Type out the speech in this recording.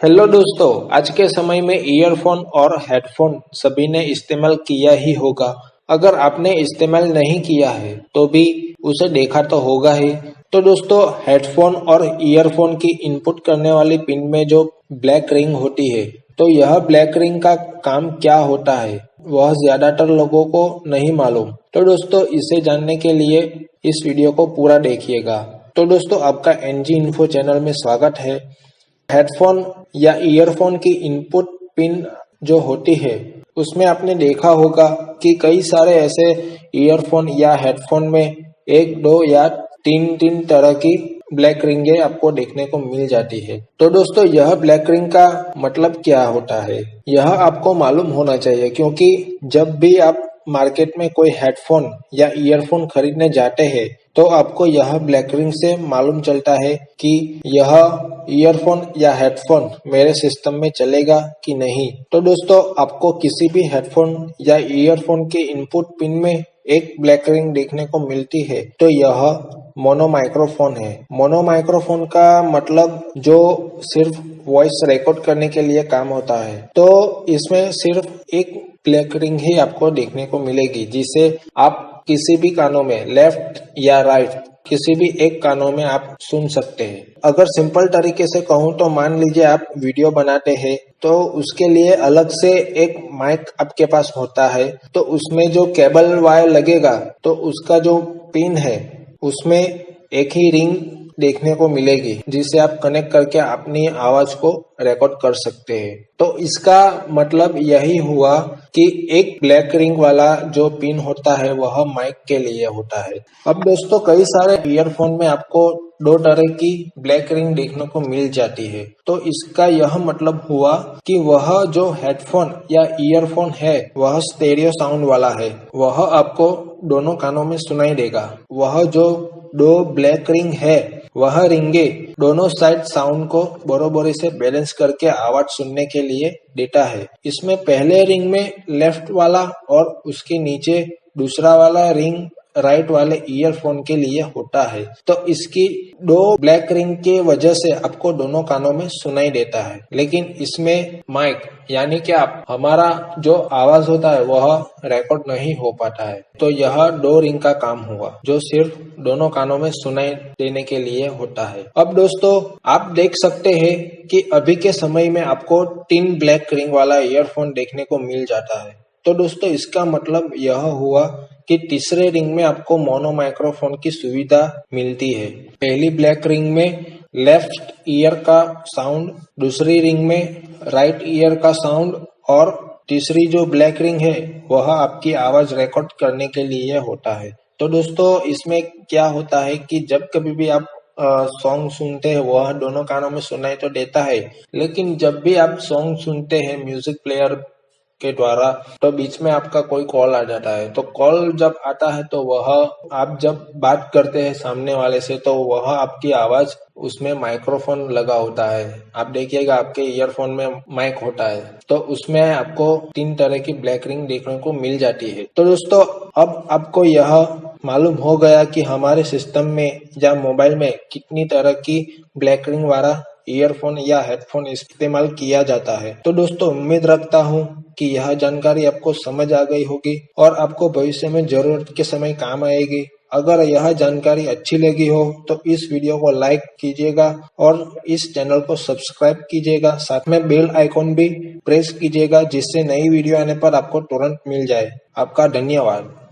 Hello दोस्तों, आज के समय में ईयरफोन और हेडफोन सभी ने इस्तेमाल किया ही होगा। अगर आपने इस्तेमाल नहीं किया है तो भी उसे देखा तो होगा ही। तो दोस्तों, हेडफोन और ईयरफोन की इनपुट करने वाली पिन में जो ब्लैक रिंग होती है, तो यह ब्लैक रिंग का काम क्या होता है वह ज्यादातर लोगों को नहीं मालूम। तो दोस्तों, इसे जानने के लिए इस वीडियो को पूरा देखिएगा। तो दोस्तों, आपका एनजी इन्फो चैनल में स्वागत है। हेडफोन या ईयरफोन की इनपुट पिन जो होती है, उसमें आपने देखा होगा कि कई सारे ऐसे ईयरफोन या हेडफोन में एक दो या तीन तीन तरह की ब्लैक रिंगें आपको देखने को मिल जाती है। तो दोस्तों, यह ब्लैक रिंग का मतलब क्या होता है, यह आपको मालूम होना चाहिए, क्योंकि जब भी आप मार्केट में कोई हेडफोन या ईयरफोन खरीदने जाते हैं तो आपको यह ब्लैक रिंग से मालूम चलता है कि यह ईयरफोन या हेडफोन मेरे सिस्टम में चलेगा कि नहीं। तो दोस्तों, आपको किसी भी हेडफोन या ईयरफोन के इनपुट पिन में एक ब्लैक रिंग देखने को मिलती है, तो यह मोनो माइक्रोफोन है। मोनो माइक्रोफोन का मतलब जो सिर्फ वॉइस रिकॉर्ड करने के लिए काम होता है। तो इसमें सिर्फ एक ब्लैक रिंग ही आपको देखने को मिलेगी, जिसे आप किसी भी कानों में, लेफ्ट या राइट, किसी भी एक कानों में आप सुन सकते हैं। अगर सिंपल तरीके से कहूँ तो मान लीजिए आप वीडियो बनाते हैं, तो उसके लिए अलग से एक माइक आपके पास होता है, तो उसमें जो केबल वायर लगेगा, तो उसका जो पिन है उसमें एक ही रिंग देखने को मिलेगी, जिसे आप कनेक्ट करके अपनी आवाज को रिकॉर्ड कर सकते हैं। तो इसका मतलब यही हुआ कि एक ब्लैक रिंग वाला जो पिन होता है वह माइक के लिए होता है। अब दोस्तों, कई सारे ईयरफोन में आपको दो तरह की ब्लैक रिंग देखने को मिल जाती है। तो इसका यह मतलब हुआ कि वह जो हेडफोन या ईयरफोन है वह स्टेरियो साउंड वाला है, वह आपको दोनों कानों में सुनाई देगा। वह जो दो ब्लैक रिंग है, वह रिंगे दोनों साइड साउंड को बरोबरी से बैलेंस करके आवाज सुनने के लिए देता है। इसमें पहले रिंग में लेफ्ट वाला और उसके नीचे दूसरा वाला रिंग राइट वाले ईयरफोन के लिए होता है। तो इसकी दो ब्लैक रिंग के वजह से आपको दोनों कानों में सुनाई देता है, लेकिन इसमें माइक यानी कि आप हमारा जो आवाज होता है वह रिकॉर्ड नहीं हो पाता है। तो यह दो रिंग का काम हुआ जो सिर्फ दोनों कानों में सुनाई देने के लिए होता है। अब दोस्तों, आप देख सकते हैं कि अभी के समय में आपको 3 ब्लैक रिंग वाला ईयरफोन देखने को मिल जाता है। तो दोस्तों, इसका मतलब यह हुआ कि तीसरे रिंग में आपको मोनो माइक्रोफोन की सुविधा मिलती है। पहली ब्लैक रिंग में लेफ्ट ईयर का साउंड, दूसरी रिंग में राइट ईयर का साउंड, और तीसरी जो ब्लैक रिंग है वह आपकी आवाज रिकॉर्ड करने के लिए होता है। तो दोस्तों, इसमें क्या होता है कि जब कभी भी आप सॉन्ग सुनते हैं वह दोनों कानों में सुनाई तो देता है, लेकिन जब भी आप सॉन्ग सुनते हैं म्यूजिक प्लेयर के द्वारा, तो बीच में आपका कोई कॉल आ जाता है। तो कॉल जब आता है तो वह आप जब बात करते हैं सामने वाले से, तो वह आपकी आवाज उसमें माइक्रोफोन लगा होता है। आप देखिएगा आपके ईयरफोन में माइक होता है, तो उसमें आपको 3 तरह की ब्लैक रिंग देखने को मिल जाती है। तो दोस्तों, अब आपको यह मालूम हो गया कि हमारे सिस्टम में या मोबाइल में कितनी तरह की ब्लैक रिंग वाला ईयरफोन या हेडफोन इस्तेमाल किया जाता है। तो दोस्तों, उम्मीद रखता हूँ कि यह जानकारी आपको समझ आ गई होगी और आपको भविष्य में जरूरत के समय काम आएगी। अगर यह जानकारी अच्छी लगी हो तो इस वीडियो को लाइक कीजिएगा और इस चैनल को सब्सक्राइब कीजिएगा। साथ में बेल आइकॉन भी प्रेस कीजिएगा, जिससे नई वीडियो आने पर आपको तुरंत मिल जाए। आपका धन्यवाद।